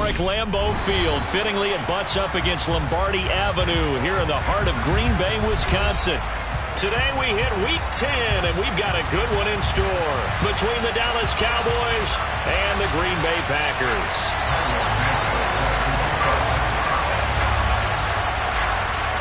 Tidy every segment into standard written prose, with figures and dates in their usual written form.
historic Lambeau Field. Fittingly, it butts up against Lombardi Avenue here in the heart of Green Bay, Wisconsin. Today we hit Week 10, and we've got a good one in store between the Dallas Cowboys and the Green Bay Packers.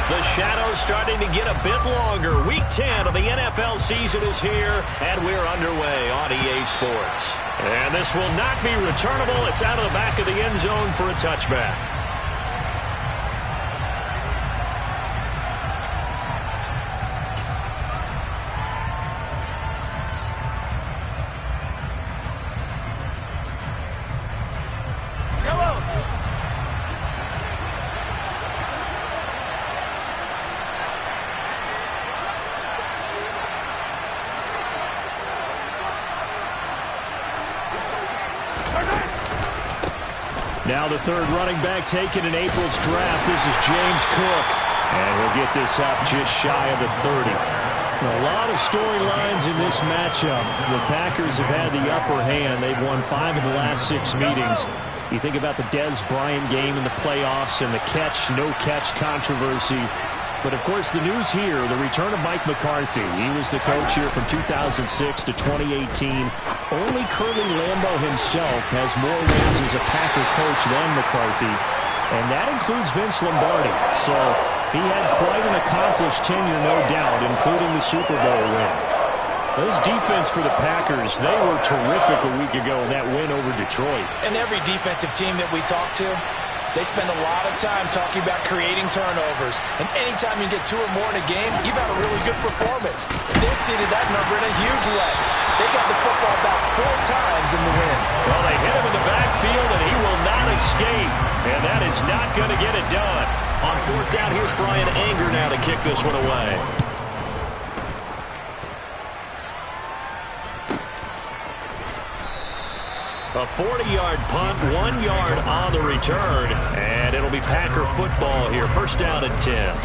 The shadow's starting to get a bit longer. Week 10 of the NFL season is here, and we're underway on EA Sports. And this will not be returnable. It's out of the back of the end zone for a touchback. Now the third running back taken in April's draft. This is James Cook. And he'll get this up just shy of the 30. A lot of storylines in this matchup. The Packers have had the upper hand. They've won 5 of the last 6 meetings. You think about the Dez Bryant game in the playoffs and the catch, no catch controversy. But, of course, the news here, the return of Mike McCarthy. He was the coach here from 2006 to 2018. Only Curly Lambeau himself has more wins as a Packer coach than McCarthy, and that includes Vince Lombardi. So he had quite an accomplished tenure, no doubt, including the Super Bowl win. This defense for the Packers, they were terrific a week ago in that win over Detroit. And every defensive team that we talk to, they spend a lot of time talking about creating turnovers. And anytime you get 2 or more in a game, you've had a really good performance. They exceeded that number in a huge way. They got the football about 4 times in the win. Well, they hit him in the backfield, and he will not escape. And that is not going to get it done. On 4th down, here's Brian Anger now to kick this one away. A 40-yard punt, 1 yard on the return, and it'll be Packer football here. First down and 10.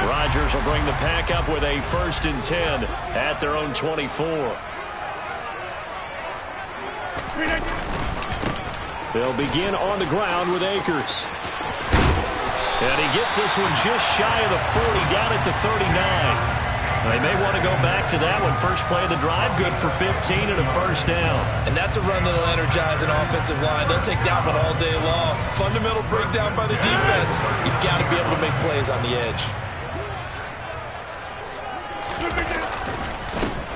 Rodgers will bring the Pack up with a 1st and 10 at their own 24. They'll begin on the ground with Akers. And he gets this one just shy of the 40, down at the 39. They may want to go back to that one. First play of the drive, good for 15 and a 1st down. And that's a run that will energize an offensive line. They'll take that one all day long. Fundamental breakdown by the defense. You've got to be able to make plays on the edge.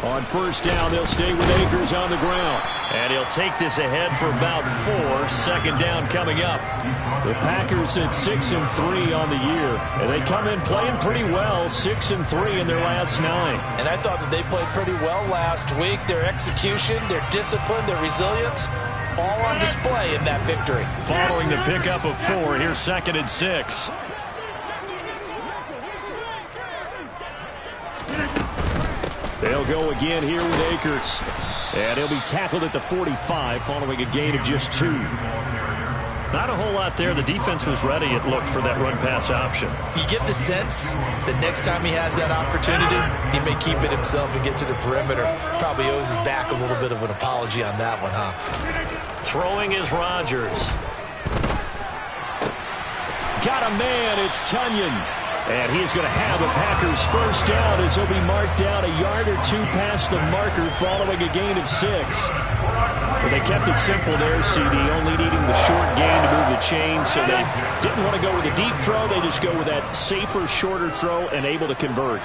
On 1st down, they'll stay with Akers on the ground. And he'll take this ahead for about 4. 2nd down coming up. The Packers at 6 and 3 on the year. And they come in playing pretty well, 6 and 3 in their last 9. And I thought that they played pretty well last week. Their execution, their discipline, their resilience, all on display in that victory. Following the pickup of 4, here's 2nd and 6. They'll go again here with Akers. And he'll be tackled at the 45 following a gain of just 2. Not a whole lot there. The defense was ready, it looked, for that run-pass option. You get the sense that next time he has that opportunity, he may keep it himself and get to the perimeter. Probably owes his back a little bit of an apology on that one, huh? Throwing is Rodgers. Got a man. It's Tunyon. And he's going to have the Packers' 1st down as he'll be marked down a yard or 2 past the marker following a gain of 6. But they kept it simple there, CD, only needing the short gain to move the chain, so they didn't want to go with a deep throw. They just go with that safer, shorter throw and able to convert.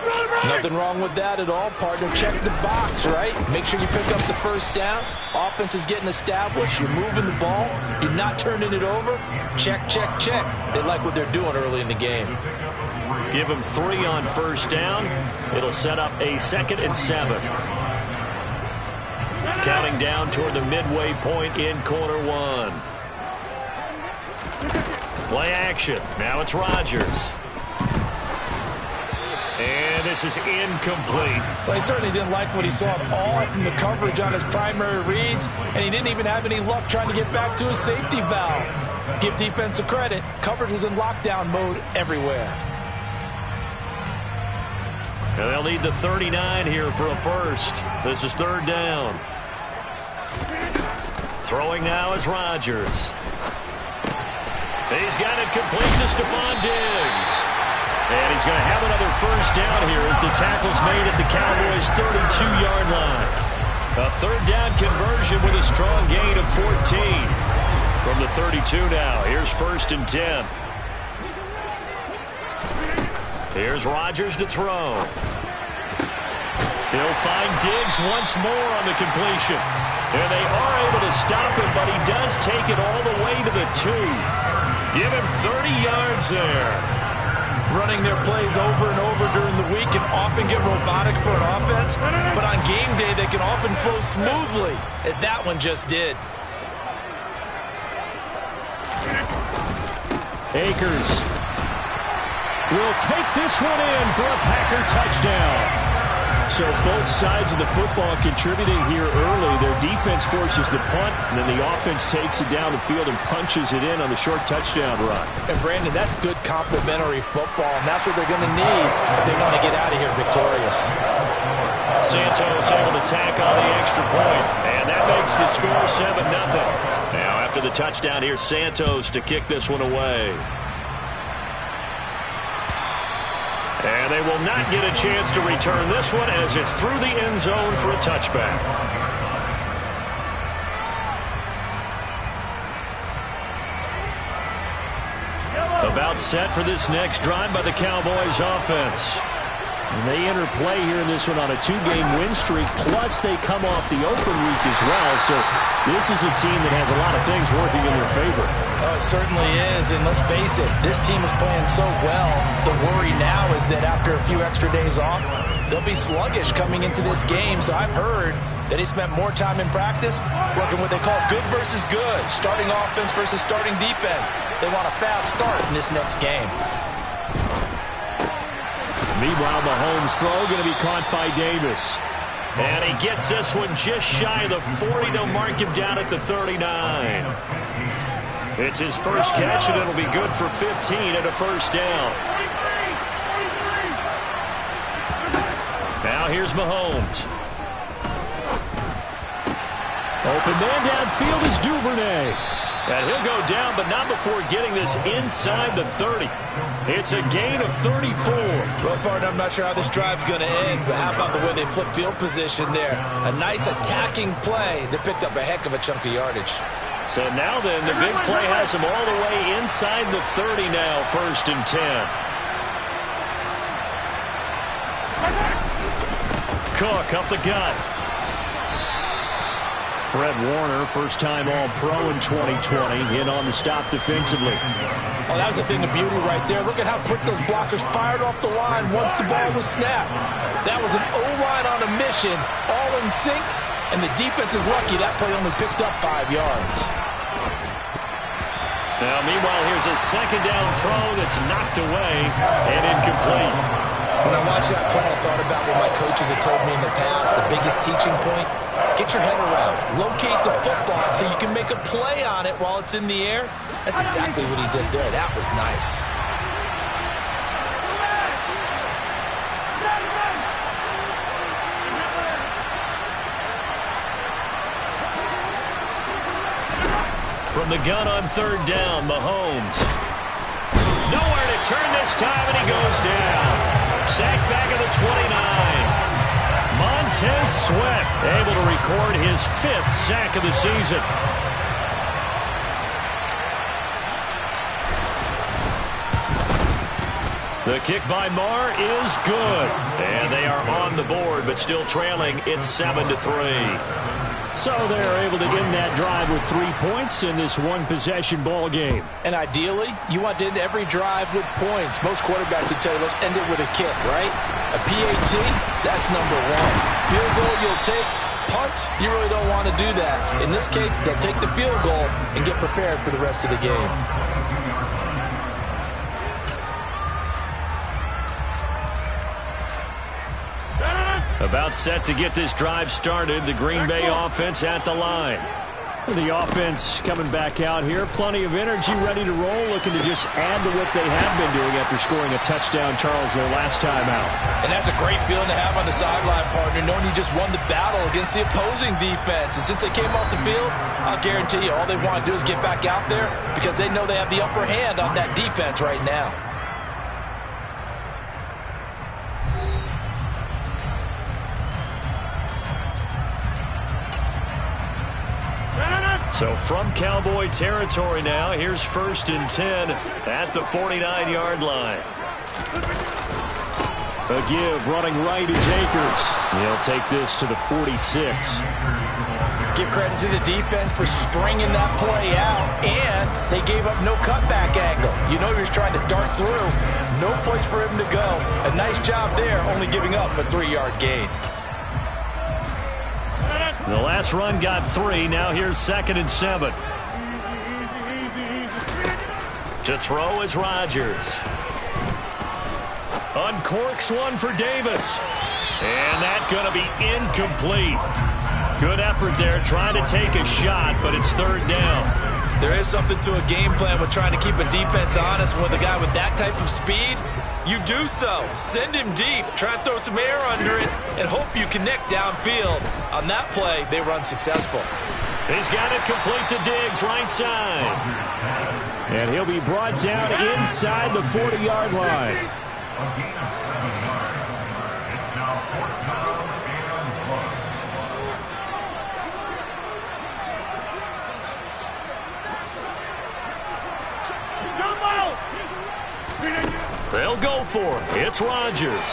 Nothing wrong with that at all, partner. Check the box, right? Make sure you pick up the 1st down. Offense is getting established. You're moving the ball. You're not turning it over. Check, check, check. They like what they're doing early in the game. Give him 3 on 1st down. It'll set up a 2nd and 7. Counting down toward the midway point in quarter 1. Play action. Now it's Rodgers. And this is incomplete. Well, he certainly didn't like what he saw at all from the coverage on his primary reads, and he didn't even have any luck trying to get back to his safety valve. Give defense a credit. Coverage was in lockdown mode everywhere. And they'll need the 39 here for a first. This is third down. Throwing now is Rodgers. He's got it complete to Stephon Diggs. And he's going to have another first down here as the tackle's made at the Cowboys' 32-yard line. A third down conversion with a strong gain of 14. From the 32 now, here's first and 10. Here's Rodgers to throw. He'll find Diggs once more on the completion. And they are able to stop him, but he does take it all the way to the 2. Give him 30 yards there. Running their plays over and over during the week can often get robotic for an offense, but on game day they can often flow smoothly, as that one just did. Akers will take this one in for a Packer touchdown. So both sides of the football contributing here early. Their defense forces the punt, and then the offense takes it down the field and punches it in on the short touchdown run. And, Brandon, that's good complementary football, and that's what they're going to need if they want to get out of here victorious. Santos able to tack on the extra point, and that makes the score 7-0. Now, after the touchdown, here's Santos to kick this one away. And they will not get a chance to return this one as it's through the end zone for a touchback. About set for this next drive by the Cowboys offense. And they enter play here in this one on a 2-game win streak, plus they come off the open week as well. So this is a team that has a lot of things working in their favor. Oh, it certainly is, and let's face it, this team is playing so well. The worry now is that after a few extra days off, they'll be sluggish coming into this game. So I've heard that he spent more time in practice working what they call good versus good, starting offense versus starting defense. They want a fast start in this next game. Meanwhile, Mahomes' throw going to be caught by Davis. And he gets this one just shy of the 40. They'll mark him down at the 39. It's his first catch, and it'll be good for 15 and a first down. Now here's Mahomes. Open man downfield is Duvernay. And he'll go down, but not before getting this inside the 30. It's a gain of 34. Well, partner, I'm not sure how this drive's going to end, but how about the way they flip field position there? A nice attacking play that picked up a heck of a chunk of yardage. So now then, the big play has him all the way inside the 30 now, first and 10. Cook up the gut. Fred Warner, first-time All-Pro in 2020, in on the stop defensively. Oh, that was a thing of beauty right there. Look at how quick those blockers fired off the line once the ball was snapped. That was an O-line on a mission, all in sync, and the defense is lucky that play only picked up 5 yards. Now, meanwhile, here's a second down throw that's knocked away and incomplete. When I watched that play, I thought about what my coaches had told me in the past. The biggest teaching point, get your head around. Locate the football so you can make a play on it while it's in the air. That's exactly what he did there. That was nice. From the gun on third down, Mahomes. Nowhere to turn this time, and he goes down. Sacked back at the 29. Montez Sweat able to record his 5th sack of the season. The kick by Marr is good. And they are on the board, but still trailing. It's 7-3. So they're able to end that drive with 3 points in this one-possession ball game. And ideally, you want to end every drive with points. Most quarterbacks would tell you, let's end it with a kick, right? A PAT, that's number 1. Field goal you'll take. Punts, you really don't want to do that. In this case, they'll take the field goal and get prepared for the rest of the game. About set to get this drive started. The Green Bay offense at the line. The offense coming back out here. Plenty of energy, ready to roll, looking to just add to what they have been doing after scoring a touchdown, Charles, their last time out. And that's a great feeling to have on the sideline, partner, knowing you just won the battle against the opposing defense. And since they came off the field, I'll guarantee you all they want to do is get back out there because they know they have the upper hand on that defense right now. So from Cowboy territory now, here's 1st and 10 at the 49-yard line. A give running right is Akers. He'll take this to the 46. Give credit to the defense for stringing that play out, and they gave up no cutback angle. You know he was trying to dart through. No place for him to go. A nice job there, only giving up a 3-yard gain. The last run got 3. Now here's 2nd and 7. To throw is Rodgers. Uncorks one for Davis. And that's going to be incomplete. Good effort there trying to take a shot, but it's 3rd down. There is something to a game plan with trying to keep a defense honest. With a guy with that type of speed, you do so. Send him deep, try and throw some air under it, and hope you connect downfield. On that play, they were unsuccessful. He's got it complete to Diggs, right side. And he'll be brought down inside the 40-yard line. They'll go for it. It's Rodgers.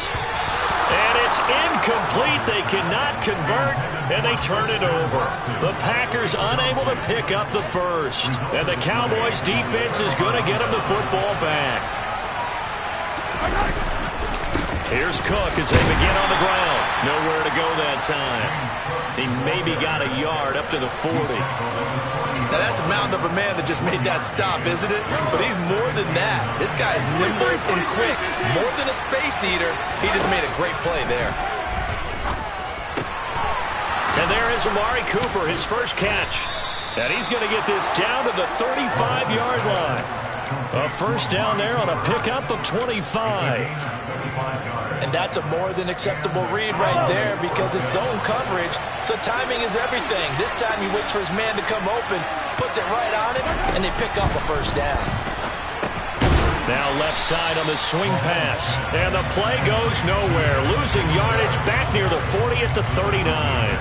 And it's incomplete. They cannot convert, and they turn it over. The Packers unable to pick up the first. And the Cowboys defense is going to get them the football back. Here's Cook as they begin on the ground. Nowhere to go that time. He maybe got a yard up to the 40. Now, that's a mountain of a man that just made that stop, isn't it? But he's more than that. This guy's nimble and quick. More than a space eater. He just made a great play there. And there is Amari Cooper, his first catch. And he's going to get this down to the 35-yard line. A first down there on a pickup of 25. And that's a more than acceptable read right there because it's zone coverage, so timing is everything. This time he waits for his man to come open, puts it right on him, and they pick up a first down. Now left side on the swing pass, and the play goes nowhere. Losing yardage back near the 40 at the 39.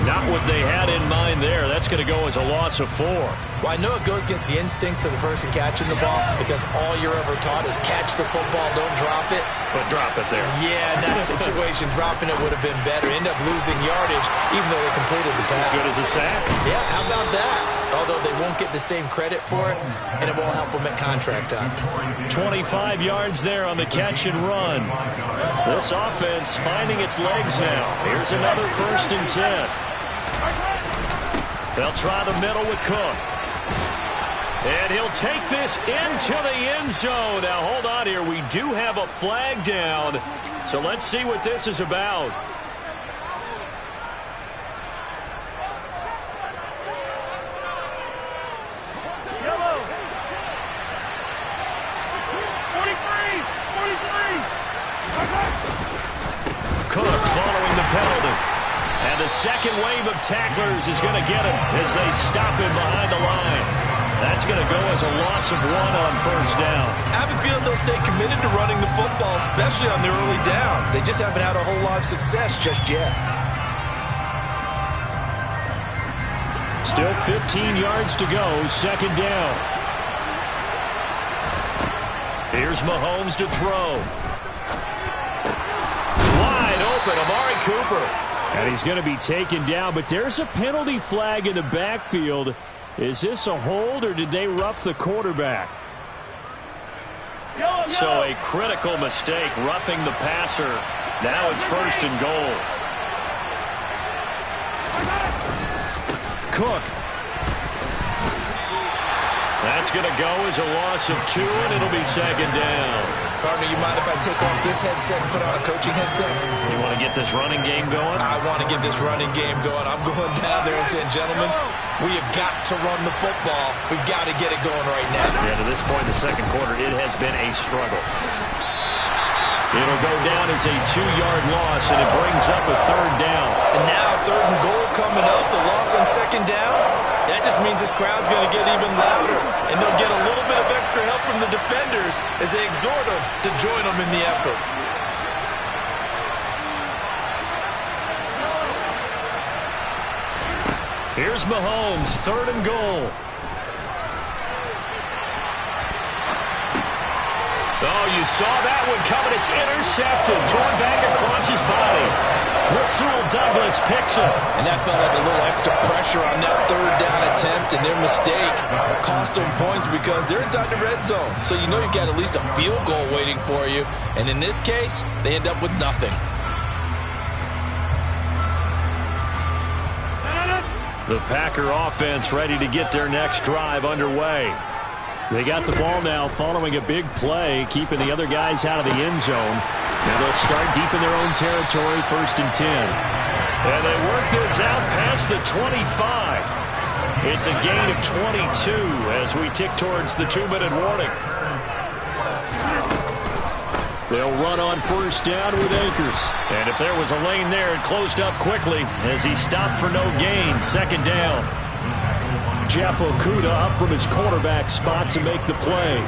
Not what they had in mind there. That's going to go as a loss of 4. Well, I know it goes against the instincts of the person catching the ball because all you're ever taught is catch the football, don't drop it. But drop it there. Yeah, in that situation, dropping it would have been better. End up losing yardage even though they completed the pass. Good as a sack. Yeah, how about that? Although they won't get the same credit for it, and it won't help them at contract time. 25 yards there on the catch and run. This offense finding its legs now. Here's another 1st and 10. They'll try the middle with Cook. And he'll take this into the end zone. Now, hold on here. We do have a flag down. So let's see what this is about. Yellow. 43. Cook following the penalty. And the second wave of tacklers is going to get him as they stop him behind the line. That's going to go as a loss of 1 on first down. I have a feeling they'll stay committed to running the football, especially on their early downs. They just haven't had a whole lot of success just yet. Still 15 yards to go, 2nd down. Here's Mahomes to throw. Wide open, Amari Cooper. And he's going to be taken down, but there's a penalty flag in the backfield. Is this a hold, or did they rough the quarterback? So a critical mistake, roughing the passer. Now it's 1st and goal. Cook. That's going to go as a loss of 2, and it'll be 2nd down. Partner, you mind if I take off this headset and put on a coaching headset? You want to get this running game going? I want to get this running game going. I'm going down there and saying, gentlemen, We have got to run the football. We've got to get it going right now. Yeah, to this point in the second quarter, it has been a struggle. It'll go down as a 2-yard loss, and it brings up a third down. And now third and goal coming up, the loss on second down. That just means this crowd's going to get even louder, and they'll get a little bit of extra help from the defenders as they exhort them to join them in the effort. Here's Mahomes, third and goal. Oh, you saw that one coming. It's intercepted, thrown back across his body. Rasul Douglas picks it. And that felt like a little extra pressure on that third down attempt, and their mistake cost them points because they're inside the red zone. So you know you've got at least a field goal waiting for you. And in this case, they end up with nothing. The Packer offense ready to get their next drive underway. They got the ball now following a big play, keeping the other guys out of the end zone. Now they'll start deep in their own territory, 1st and 10. And they work this out past the 25. It's a gain of 22 as we tick towards the 2-minute warning. They'll run on 1st down with Akers. And if there was a lane there, it closed up quickly as he stopped for no gain. 2nd down. Jeff Okudah up from his cornerback spot to make the play.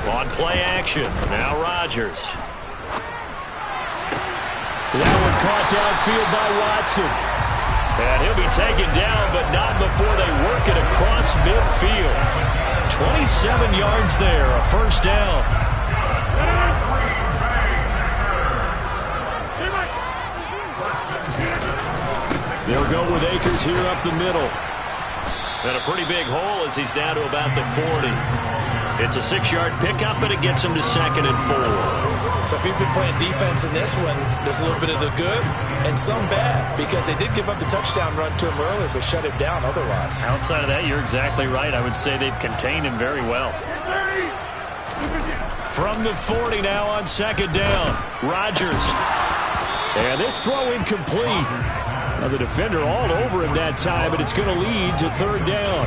On play action, now Rodgers. That one caught downfield by Watson. And he'll be taken down, but not before they work it across midfield. 27 yards there, a 1st down. They'll go with Akers here up the middle. And a pretty big hole as he's down to about the 40. It's a 6-yard pickup, and it gets him to 2nd and 4. So if you've been playing defense in this one, there's a little bit of the good and some bad because they did give up the touchdown run to him earlier but shut him down otherwise. Outside of that, you're exactly right. I would say they've contained him very well. From the 40 now on 2nd down, Rodgers. And this throw incomplete. Now the defender all over him that time, but it's going to lead to 3rd down.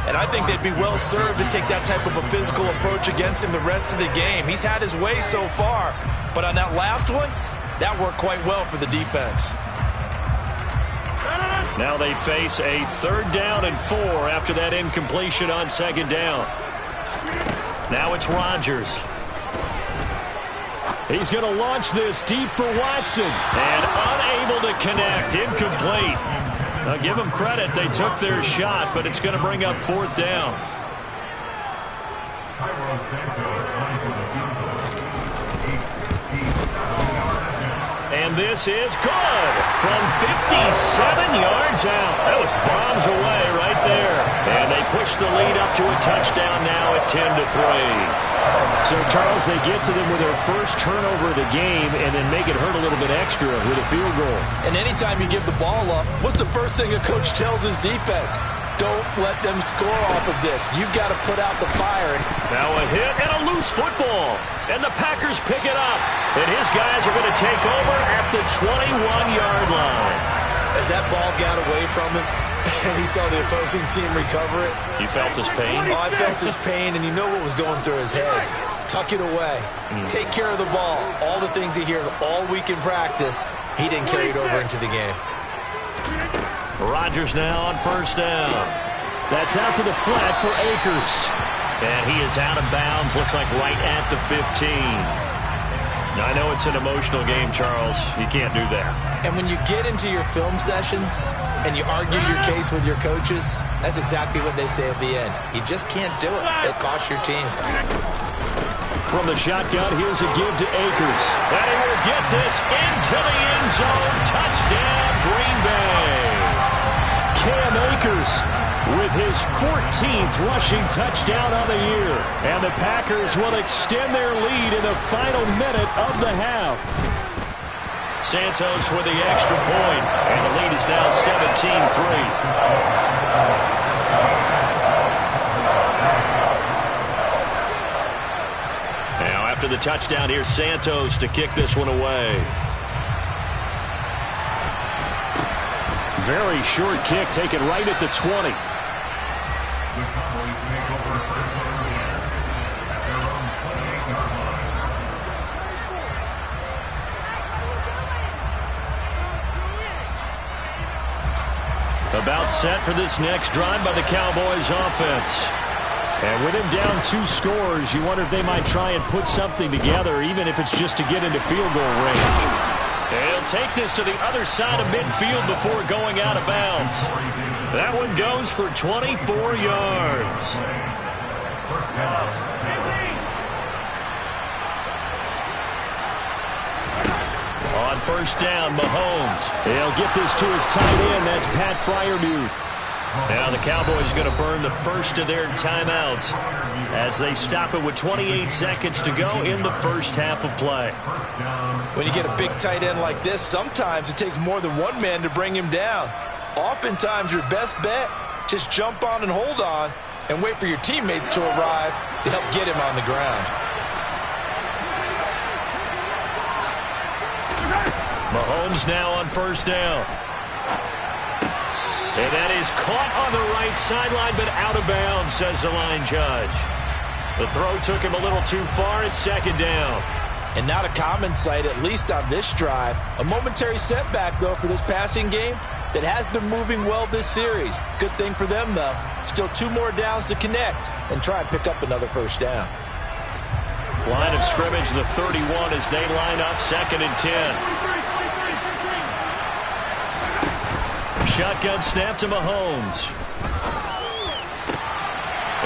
And I think they'd be well served to take that type of a physical approach against him the rest of the game. He's had his way so far, but on that last one, that worked quite well for the defense. Now they face a 3rd down and 4 after that incompletion on 2nd down. Now it's Rodgers. He's going to launch this deep for Watson. And unable to connect. Incomplete. Now give them credit. They took their shot, but it's going to bring up 4th down. And this is good from 57 yards out. That was bombs away right there. And they push the lead up to a touchdown now at 10-3. So, Charles, they get to them with their first turnover of the game and then make it hurt a little bit extra with a field goal. And anytime you give the ball up, what's the first thing a coach tells his defense? Don't let them score off of this. You've got to put out the fire. Now a hit and a loose football. And the Packers pick it up. And his guys are going to take over at the 21-yard line. As that ball got away from him, and he saw the opposing team recover it. You felt his pain? Oh, I felt his pain, and you know what was going through his head. Tuck it away. Take care of the ball. All the things he hears all week in practice, he didn't carry it over into the game. Rodgers now on 1st down. That's out to the flat for Akers. And he is out of bounds, looks like right at the 15. Now, I know it's an emotional game, Charles. You can't do that. And when you get into your film sessions and you argue your case with your coaches, that's exactly what they say at the end. You just can't do it. It costs your team. From the shotgun, here's a give to Akers. And he will get this into the end zone. Touchdown, Green Bay. Cam Akers with his 14th rushing touchdown on the year. And the Packers will extend their lead in the final minute of the half. Santos with the extra point, and the lead is now 17-3. Now after the touchdown, here's Santos to kick this one away. Very short kick, taken right at the 20. About set for this next drive by the Cowboys offense. And with him down 2 scores, you wonder if they might try and put something together, even if it's just to get into field goal range. He'll take this to the other side of midfield before going out of bounds. That one goes for 24 yards. On first down, Mahomes. He'll get this to his tight end. That's Pat Freiermuth. Now the Cowboys going to burn the first of their timeouts as they stop it with 28 seconds to go in the first half of play. When you get a big tight end like this, sometimes it takes more than one man to bring him down. Oftentimes your best bet, just jump on and hold on and wait for your teammates to arrive to help get him on the ground. Mahomes now on first down. And that is caught on the right sideline, but out of bounds, says the line judge. The throw took him a little too far. It's second down. And not a common sight, at least on this drive. A momentary setback, though, for this passing game that has been moving well this series. Good thing for them, though. Still 2 more downs to connect and try and pick up another first down. Line of scrimmage, the 31 as they line up, 2nd and 10. Shotgun snap to Mahomes.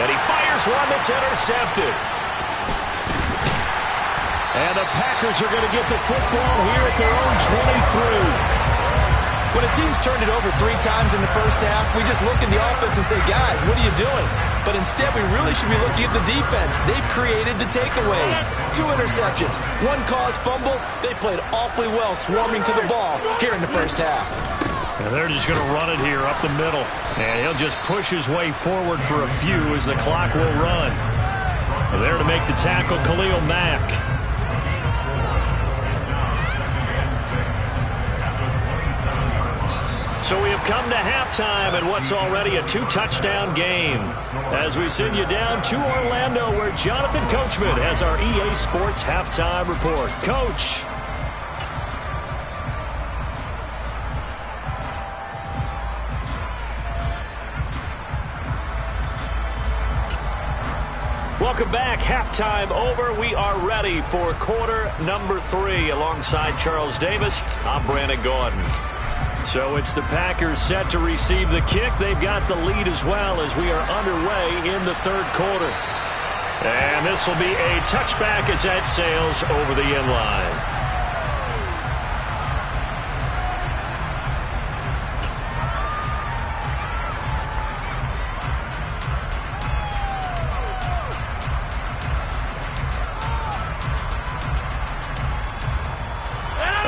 And he fires one that's intercepted. And the Packers are going to get the football here at their own 23. When a team's turned it over 3 times in the first half, we just look at the offense and say, guys, what are you doing? But instead, we really should be looking at the defense. They've created the takeaways. 2 interceptions, 1 caused fumble. They played awfully well swarming to the ball here in the first half. And they're just going to run it here up the middle. And he'll just push his way forward for a few as the clock will run. And there to make the tackle, Khalil Mack. So we have come to halftime in what's already a 2-touchdown game. As we send you down to Orlando, where Jonathan Coachman has our EA Sports halftime report. Coach. Welcome back. Halftime over. We are ready for quarter number 3. Alongside Charles Davis, I'm Brandon Gordon. So it's the Packers set to receive the kick. They've got the lead as well as we are underway in the 3rd quarter. And this will be a touchback as that sails over the end line.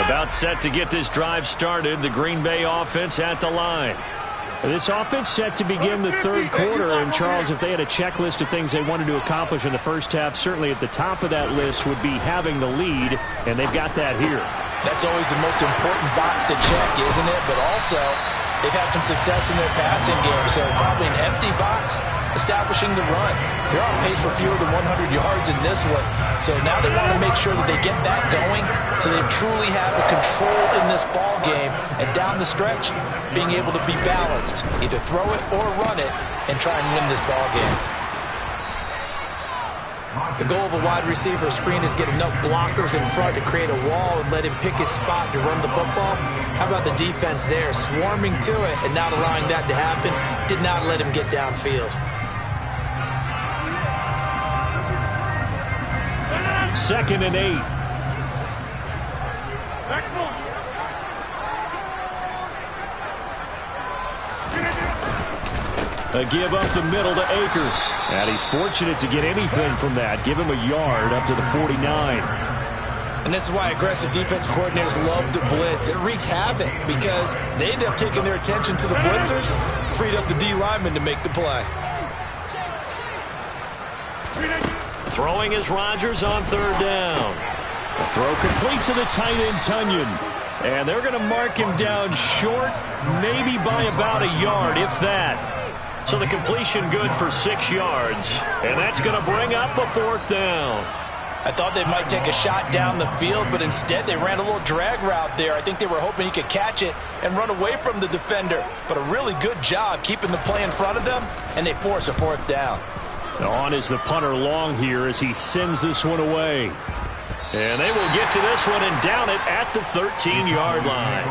About set to get this drive started. The Green Bay offense at the line. This offense set to begin the 3rd quarter. And, Charles, if they had a checklist of things they wanted to accomplish in the first half, certainly at the top of that list would be having the lead, and they've got that here. That's always the most important box to check, isn't it? But also, they've had some success in their passing game, so probably an empty box establishing the run. They're on pace for fewer than 100 yards in this one. So now they want to make sure that they get that going so they truly have a control in this ball game. And down the stretch, being able to be balanced. Either throw it or run it and try and win this ball game. The goal of a wide receiver screen is get enough blockers in front to create a wall and let him pick his spot to run the football. How about the defense there, swarming to it and not allowing that to happen? Did not let him get downfield. 2nd and 8. A give up the middle to Akers. And he's fortunate to get anything from that. Give him a yard up to the 49. And this is why aggressive defense coordinators love to blitz. It wreaks havoc because they end up taking their attention to the blitzers, freed up the D lineman to make the play. Throwing is Rodgers on third down. The throw complete to the tight end, Tunyon. And they're going to mark him down short, maybe by about a yard, if that. So the completion good for 6 yards. And that's going to bring up a 4th down. I thought they might take a shot down the field, but instead they ran a little drag route there. I think they were hoping he could catch it and run away from the defender. But a really good job keeping the play in front of them, and they force a 4th down. On is the punter Long here as he sends this one away. And they will get to this one and down it at the 13-yard line.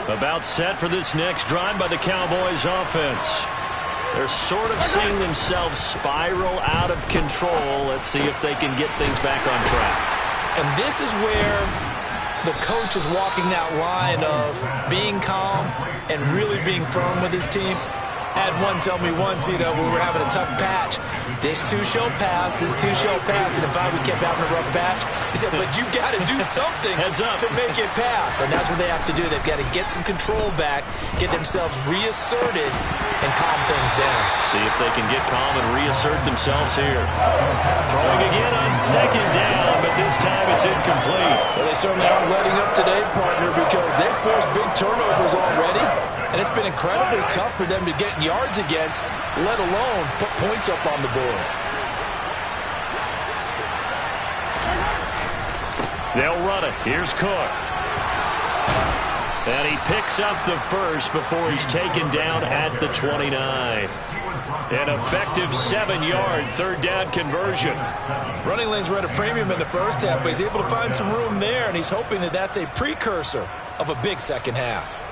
About set for this next drive by the Cowboys offense. They're sort of seeing themselves spiral out of control. Let's see if they can get things back on track. And this is where the coach is walking that line of being calm and really being firm with his team. I had one tell me once, when we were having a tough patch, this too shall pass, this too shall pass. And if we kept having a rough patch, he said, but you got to do something to make it pass. And that's what they have to do. They've got to get some control back, get themselves reasserted, and calm things down. See if they can get calm and reassert themselves here. Throwing again on 2nd down, but this time it's incomplete. Well, they certainly aren't letting up today, partner, because they've forced big turnovers already. And it's been incredibly tough for them to get yards against, let alone put points up on the board. They'll run it. Here's Cook. And he picks up the first before he's taken down at the 29. An effective 7-yard 3rd down conversion. Running lanes were at a premium in the first half, but he's able to find some room there, and he's hoping that that's a precursor of a big second half.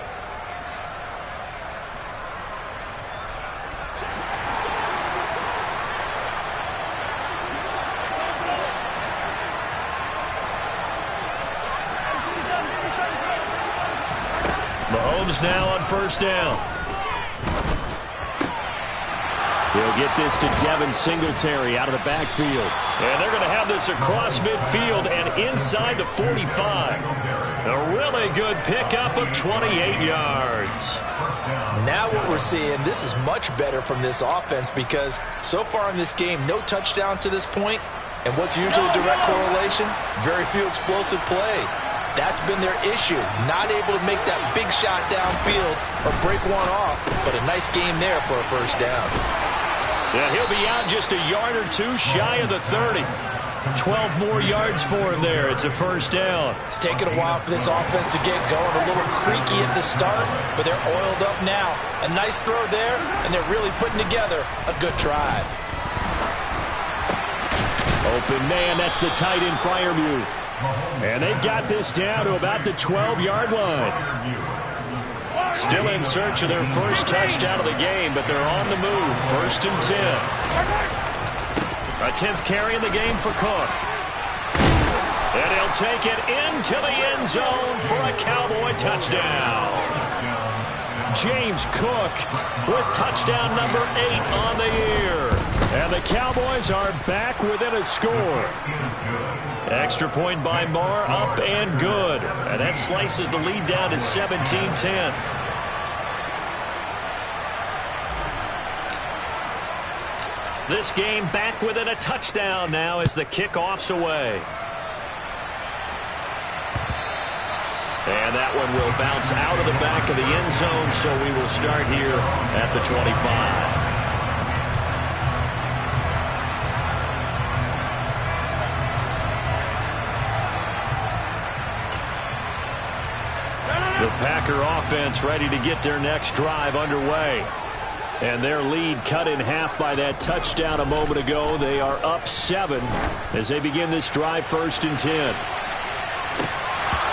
Mahomes now on 1st down. He'll get this to Devin Singletary out of the backfield. And they're going to have this across midfield and inside the 45. A really good pickup of 28 yards. Now what we're seeing, this is much better from this offense because so far in this game, no touchdown to this point. And what's usually a direct correlation? Very few explosive plays. That's been their issue. Not able to make that big shot downfield or break one off, but a nice game there for a 1st down. Yeah, he'll be out just a yard or two shy of the 30. 12 more yards for him there. It's a 1st down. It's taken a while for this offense to get going. A little creaky at the start, but they're oiled up now. A nice throw there, and they're really putting together a good drive. Open man, that's the tight end Freiermuth. And they've got this down to about the 12-yard line. Still in search of their first touchdown of the game, but they're on the move. 1st and 10. A 10th carry in the game for Cook. And he'll take it into the end zone for a Cowboy touchdown. James Cook with touchdown number 8 on the year. And the Cowboys are back within a score. Extra point by Marr, up and good. And that slices the lead down to 17-10. This game back within a touchdown now as the kickoff's away. And that one will bounce out of the back of the end zone, so we will start here at the 25. The Packer offense ready to get their next drive underway. And their lead cut in half by that touchdown a moment ago. They are up 7 as they begin this drive 1st and 10.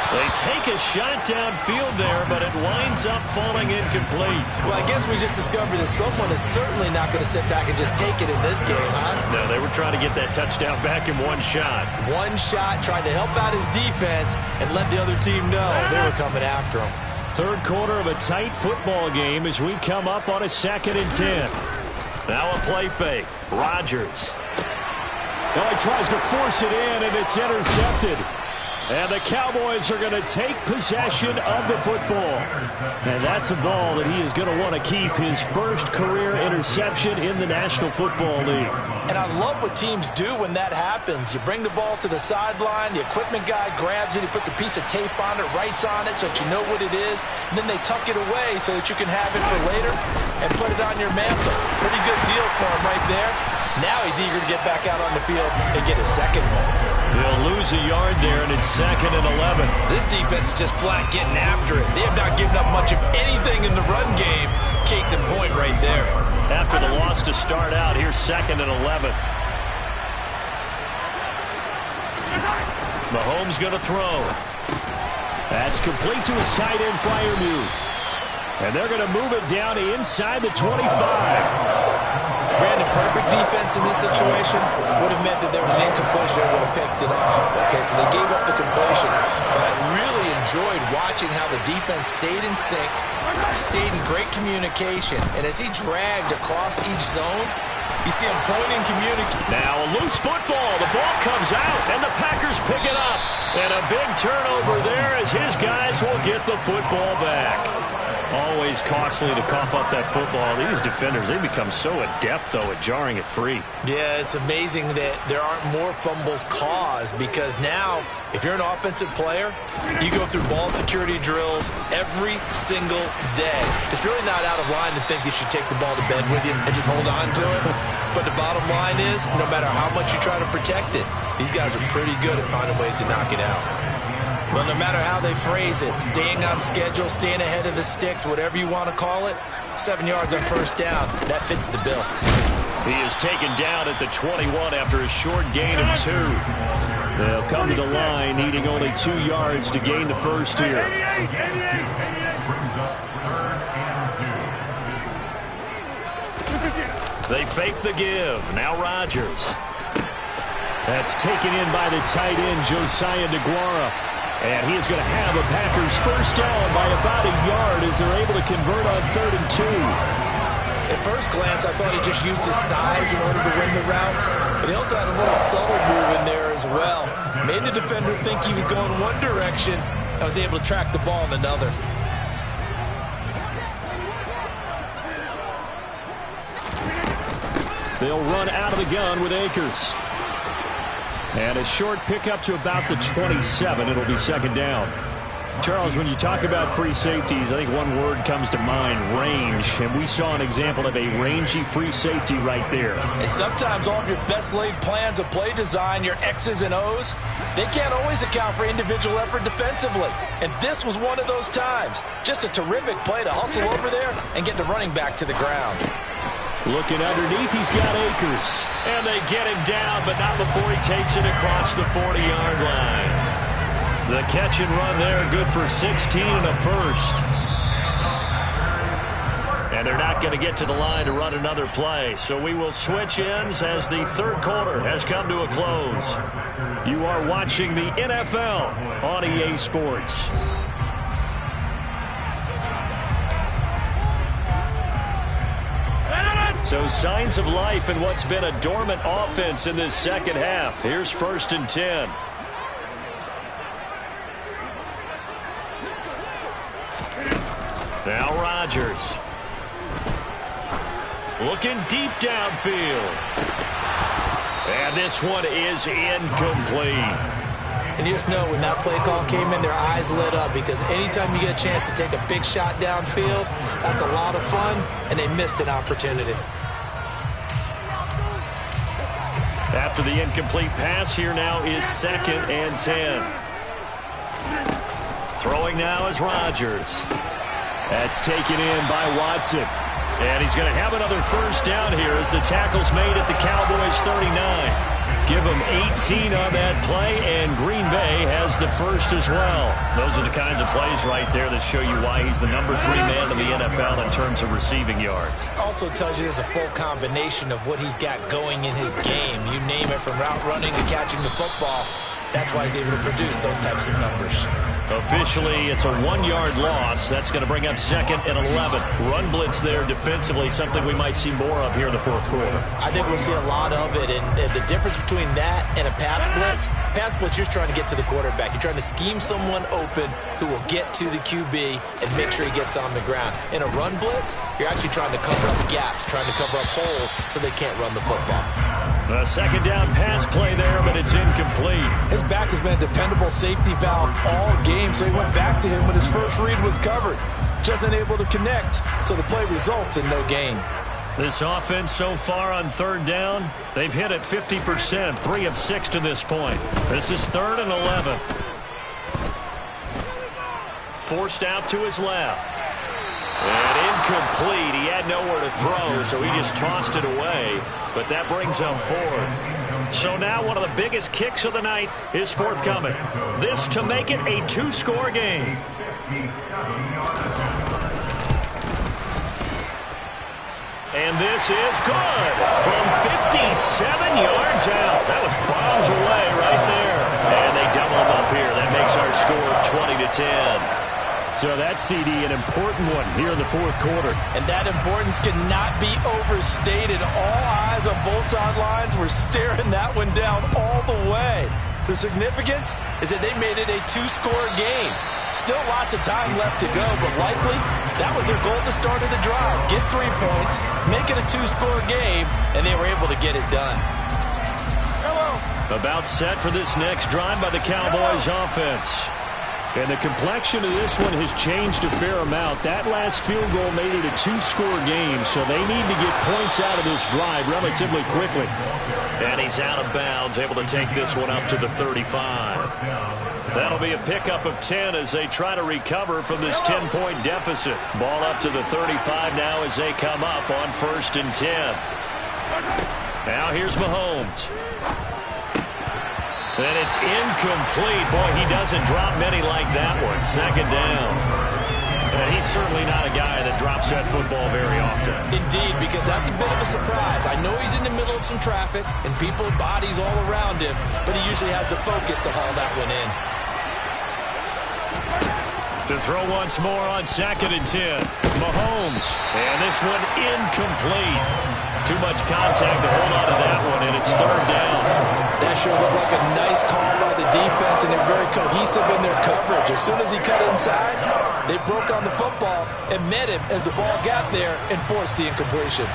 They take a shot downfield there, but it winds up falling incomplete. Well, I guess we just discovered that someone is certainly not going to sit back and just take it in this game, huh? No, they were trying to get that touchdown back in one shot. One shot, trying to help out his defense and let the other team know they were coming after him. Third quarter of a tight football game as we come up on a 2nd and 10. Now a play fake. Rodgers. Well, he tries to force it in, and it's intercepted. And the Cowboys are going to take possession of the football. And that's a ball that he is going to want to keep, his first career interception in the National Football League. And I love what teams do when that happens. You bring the ball to the sideline, the equipment guy grabs it, he puts a piece of tape on it, writes on it so that you know what it is, and then they tuck it away so that you can have it for later and put it on your mantle. Pretty good deal for him right there. Now he's eager to get back out on the field and get his second one. They'll lose a yard there, and it's 2nd and 11. This defense is just flat getting after it. They have not given up much of anything in the run game. Case in point right there. After the loss to start out, here's 2nd and 11. Mahomes going to throw. That's complete to his tight end flyer move. And they're going to move it down inside the 25. Brandon, perfect defense in this situation would have meant that there was an incompletion and would have picked it off. Okay, so they gave up the completion. But I really enjoyed watching how the defense stayed in sync, stayed in great communication. And as he dragged across each zone, you see him pointing, communicating. Now a loose football. The ball comes out, and the Packers pick it up. And a big turnover there as his guys will get the football back. Always costly to cough up that football. These defenders, they become so adept, though, at jarring it free. Yeah, it's amazing that there aren't more fumbles caused because now, if you're an offensive player, you go through ball security drills every single day. It's really not out of line to think you should take the ball to bed with you and just hold on to it. But the bottom line is, no matter how much you try to protect it, these guys are pretty good at finding ways to knock it out. Well, no matter how they phrase it, staying on schedule, staying ahead of the sticks, whatever you want to call it, 7 yards on first down, that fits the bill. He is taken down at the 21 after a short gain of 2. They'll come to the line, needing only 2 yards to gain the first here. They fake the give. Now Rodgers. That's taken in by the tight end, Josiah DeGuara. And he is going to have a Packers first down by about a yard as they're able to convert on 3rd and 2. At first glance, I thought he just used his size in order to win the route, but he also had a little subtle move in there as well. Made the defender think he was going one direction and was able to track the ball in another. They'll run out of the gun with Akers. And a short pickup to about the 27. It'll be 2nd down. Charles, when you talk about free safeties, I think one word comes to mind, range. And we saw an example of a rangy free safety right there. And sometimes all of your best laid plans of play design, your X's and O's, they can't always account for individual effort defensively. And this was one of those times. Just a terrific play to hustle over there and get the running back to the ground. Looking underneath, he's got Akers. And they get him down, but not before he takes it across the 40-yard line. The catch and run there, good for 16 and a first. And they're not going to get to the line to run another play. So we will switch ends as the third quarter has come to a close. You are watching the NFL on EA Sports. So signs of life in what's been a dormant offense in this second half. Here's 1st and 10. Now Rodgers. Looking deep downfield. And this one is incomplete. And you just know when that play call came in, their eyes lit up because anytime you get a chance to take a big shot downfield, that's a lot of fun, and they missed an opportunity. After the incomplete pass, here now is 2nd and 10. Throwing now is Rodgers. That's taken in by Watson. And he's going to have another first down here as the tackle's made at the Cowboys' 39. Give them 18 on that play, and Green Bay has the first as well. Those are the kinds of plays right there that show you why he's the number 3 man in the NFL in terms of receiving yards. Also tells you there's a full combination of what he's got going in his game. You name it, from route running to catching the football. That's why he's able to produce those types of numbers. Officially, it's a 1-yard loss. That's going to bring up 2nd and 11. Run blitz there defensively, something we might see more of here in the 4th quarter. I think we'll see a lot of it, and the difference between that and a pass blitz, you're trying to get to the quarterback. You're trying to scheme someone open who will get to the QB and make sure he gets on the ground. In a run blitz, you're actually trying to cover up gaps, trying to cover up holes so they can't run the football. A 2nd down pass play there, but it's incomplete. His back has been a dependable safety valve all game, so he went back to him when his first read was covered. Just unable to connect, so the play results in no gain. This offense so far on 3rd down, they've hit it 50%, 3 of 6 to this point. This is 3rd and 11. Forced out to his left. And incomplete. He had nowhere to throw, so he just tossed it away. But that brings up 4th. So now one of the biggest kicks of the night is forthcoming. This to make it a 2-score game. And this is good from 57 yards out. That was bombs away right there. And they double him up here. That makes our score 20-10. So that, CD, an important one here in the 4th quarter. And that importance cannot be overstated. All eyes on both sidelines were staring that one down all the way. The significance is that they made it a 2-score game. Still lots of time left to go, but likely that was their goal at the start of the drive. Get 3 points, make it a 2-score game, and they were able to get it done. About set for this next drive by the Cowboys offense. And the complexion of this one has changed a fair amount. That last field goal made it a 2-score game, so they need to get points out of this drive relatively quickly. And he's out of bounds, able to take this one up to the 35. That'll be a pickup of 10 as they try to recover from this 10-point deficit. Ball up to the 35 now as they come up on 1st and 10. Now here's Mahomes. And it's incomplete. Boy, he doesn't drop many like that one. 2nd down. And he's certainly not a guy that drops that football very often. Indeed, because that's a bit of a surprise. I know he's in the middle of some traffic and people, bodies all around him, but he usually has the focus to haul that one in. To throw once more on 2nd and 10. Mahomes. And this one incomplete. Too much contact to hold on to that one, and it's 3rd down. That sure looked like a nice call by the defense, and they're very cohesive in their coverage. As soon as he cut inside, they broke on the football and met him as the ball got there and forced the incompletion.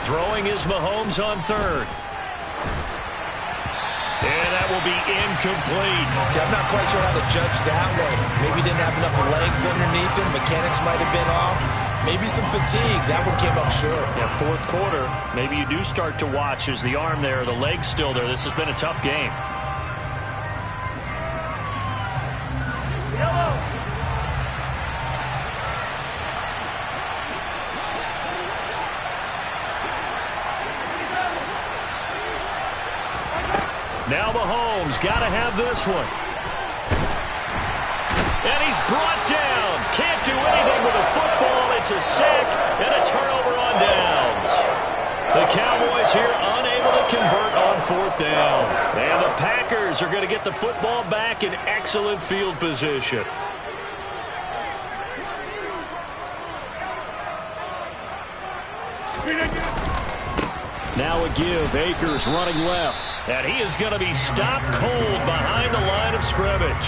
Throwing is Mahomes on 3rd. And that will be incomplete. I'm not quite sure how to judge that one. Maybe he didn't have enough legs underneath him. Mechanics might have been off. Maybe some fatigue. That one came up short. Yeah, 4th quarter. Maybe you do start to watch. Is the arm there, the leg's still there? This has been a tough game. Now Mahomes got to have this one. And he's brought down. Can't do anything with a football. It's a sack and a turnover on downs. The Cowboys here unable to convert on 4th down. And the Packers are going to get the football back in excellent field position. Now a give. Akers running left. And he is going to be stopped cold behind the line of scrimmage.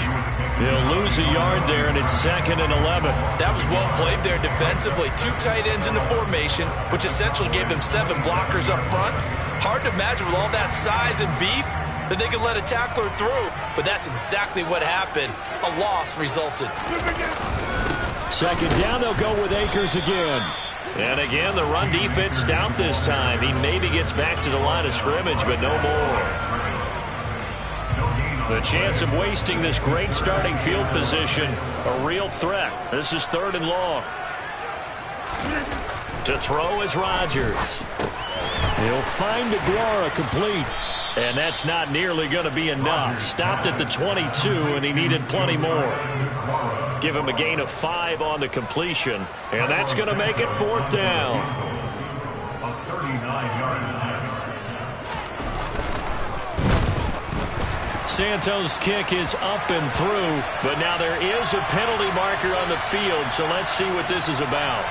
He'll lose a yard there, and it's 2nd and 11. That was well played there defensively. 2 tight ends in the formation, which essentially gave them 7 blockers up front. Hard to imagine with all that size and beef that they could let a tackler through. But that's exactly what happened. A loss resulted. 2nd down, they'll go with Akers again. And again, the run defense stout this time. He maybe gets back to the line of scrimmage, but no more. The chance of wasting this great starting field position, a real threat. This is 3rd and long. To throw is Rodgers. He'll find Aguara complete. And that's not nearly going to be enough. Stopped at the 22, and he needed plenty more. Give him a gain of 5 on the completion, and that's going to make it 4th down. Santos' kick is up and through, but now there is a penalty marker on the field, so let's see what this is about.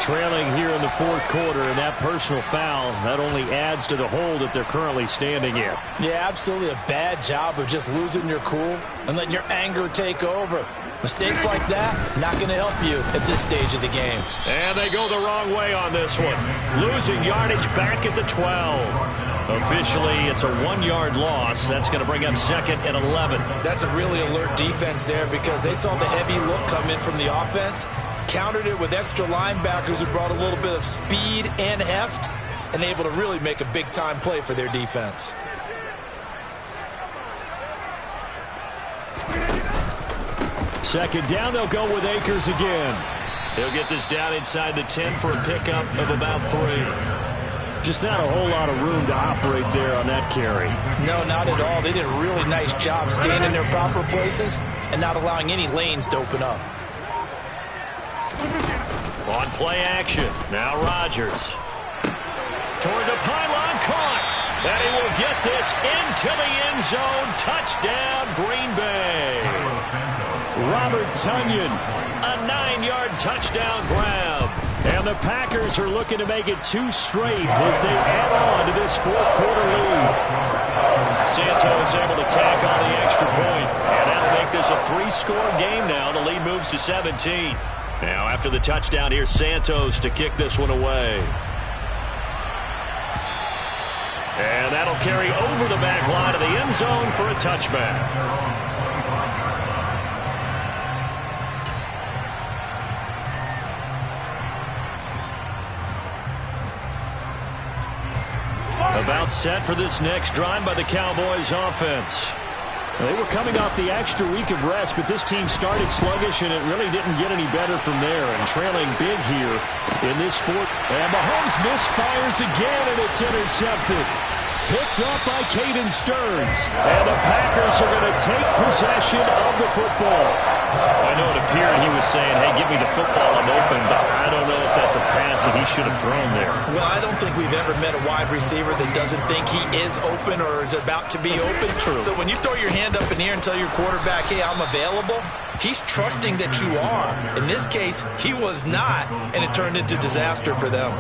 Trailing here in the 4th quarter, and that personal foul, that only adds to the hole that they're currently standing in. Yeah, absolutely a bad job of just losing your cool and letting your anger take over. Mistakes like that, not going to help you at this stage of the game. And they go the wrong way on this one. Losing yardage back at the 12. Officially, it's a 1-yard loss. That's going to bring up 2nd and 11. That's a really alert defense there because they saw the heavy look come in from the offense, countered it with extra linebackers who brought a little bit of speed and heft, and able to really make a big-time play for their defense. Second down, they'll go with Akers again. He'll get this down inside the 10 for a pickup of about 3. Just not a whole lot of room to operate there on that carry. No, not at all. They did a really nice job staying in their proper places and not allowing any lanes to open up. On play action, now Rodgers. Toward the pylon, caught. And he will get this into the end zone. Touchdown, Green Bay. Robert Tonyan, a 9-yard touchdown grab. And the Packers are looking to make it 2 straight as they add on to this 4th quarter lead. Santos able to tack on the extra point. And that'll make this a 3-score game now. The lead moves to 17. Now after the touchdown, here's Santos to kick this one away. And that'll carry over the back line of the end zone for a touchback. About set for this next drive by the Cowboys offense. They were coming off the extra week of rest, but this team started sluggish, and it really didn't get any better from there. And trailing big here in this 4th. And Mahomes misfires again, and it's intercepted. Picked up by Caden Stearns. And the Packers are going to take possession of the football. I know it appeared he was saying, hey, give me the football, I'm open, but I don't know if that's a pass that he should have thrown there. Well, I don't think we've ever met a wide receiver that doesn't think he is open or is about to be open. True. So when you throw your hand up in the air and tell your quarterback, hey, I'm available, he's trusting that you are. In this case, he was not, and it turned into disaster for them.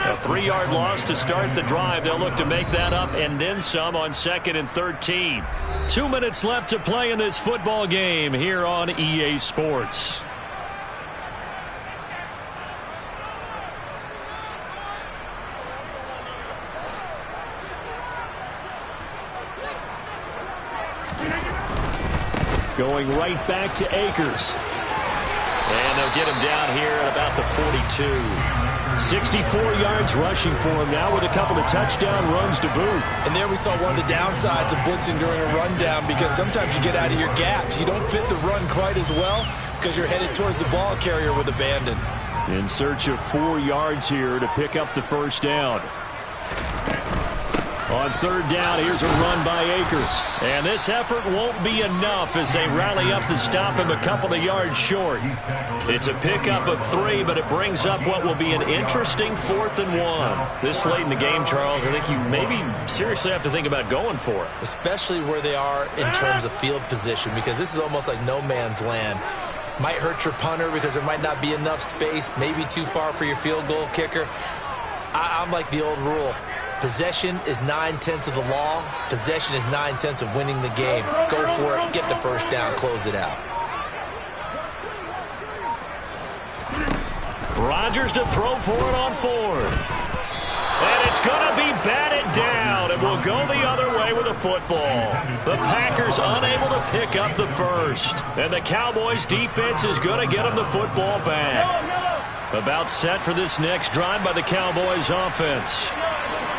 A 3-yard loss to start the drive. They'll look to make that up and then some on 2nd and 13. 2 minutes left to play in this football game here on EA Sports. Going right back to Akers. And they'll get him down here at about the 42. 64 yards rushing for him now with a couple of touchdown runs to boot. And there we saw one of the downsides of blitzing during a rundown, because sometimes you get out of your gaps. You don't fit the run quite as well because you're headed towards the ball carrier with abandon. In search of 4 yards here to pick up the 1st down. On 3rd down, here's a run by Akers. And this effort won't be enough as they rally up to stop him a couple of yards short. It's a pickup of 3, but it brings up what will be an interesting 4th and 1. This late in the game, Charles, I think you maybe seriously have to think about going for it. Especially where they are in terms of field position, because this is almost like no man's land. Might hurt your punter because there might not be enough space, maybe too far for your field goal kicker. I'm like the old rule. Possession is 9/10 of the law. Possession is 9/10 of winning the game. Go for it. Get the 1st down. Close it out. Rodgers to throw for it on 4th. And it's going to be batted down. It will go the other way with a football. The Packers unable to pick up the 1st. And the Cowboys defense is going to get them the football back. About set for this next drive by the Cowboys offense.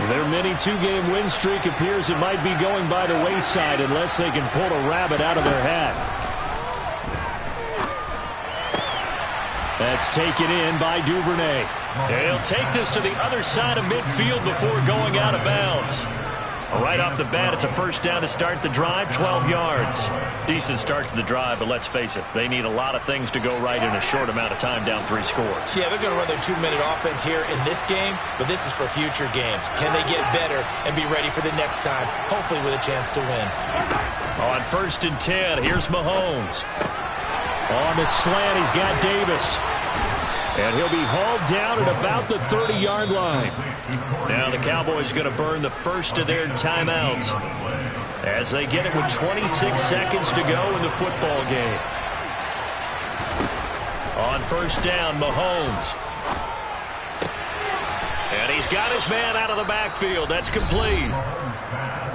Their mini 2-game win streak appears it might be going by the wayside unless they can pull a rabbit out of their hat. That's taken in by Duvernay. And he'll take this to the other side of midfield before going out of bounds. Right off the bat, it's a first down to start the drive, 12 yards. Decent start to the drive, but let's face it, they need a lot of things to go right in a short amount of time, down 3 scores. Yeah, they're going to run their 2-minute offense here in this game, but this is for future games. Can they get better and be ready for the next time, hopefully with a chance to win? On 1st and 10, here's Mahomes. On the slant, he's got Davis. And he'll be hauled down at about the 30-yard line. Now the Cowboys going to burn the first of their timeouts as they get it with 26 seconds to go in the football game. On 1st down, Mahomes. And he's got his man out of the backfield. That's complete.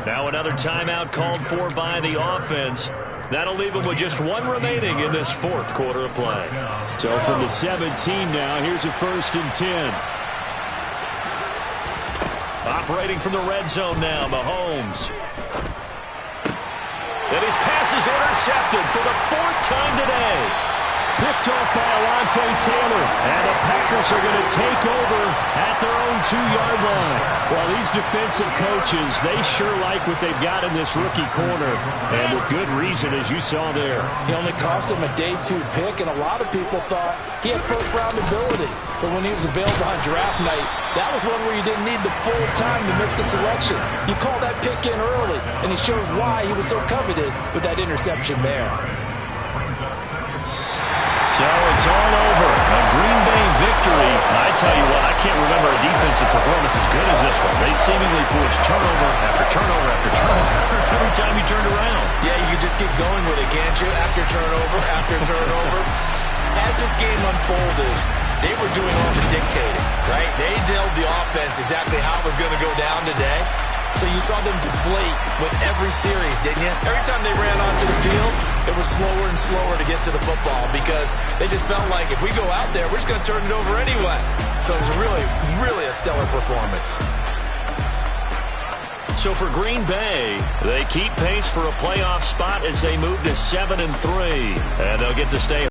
Now another timeout called for by the offense. That'll leave him with just 1 remaining in this 4th quarter of play. So from the 17 now, here's a 1st and 10. Operating from the red zone now, Mahomes. And his pass is intercepted for the 4th time today. Picked off by Alontae Taylor. And the Packers are going to take over at their own 2-yard line. Well, these defensive coaches, they sure like what they've got in this rookie corner. And with good reason, as you saw there. He only cost him a day 2 pick, and a lot of people thought he had first-round ability. But when he was available on draft night, that was one where you didn't need the full time to make the selection. You call that pick in early, and he shows why he was so coveted with that interception there. So it's all over. A Green Bay victory. I tell you what, I can't remember a defensive performance as good as this one. They seemingly forced turnover after turnover after turnover every time you turned around. Yeah, you could just keep going with it, can't you? After turnover. As this game unfolded, they were doing all the dictating, right? They told the offense exactly how it was going to go down today. So you saw them deflate with every series, didn't you? Every time they ran onto the field, it was slower and slower to get to the football because they just felt like if we go out there, we're just going to turn it over anyway. So it was really, really a stellar performance. So for Green Bay, they keep pace for a playoff spot as they move to 7-3. And they'll get to stay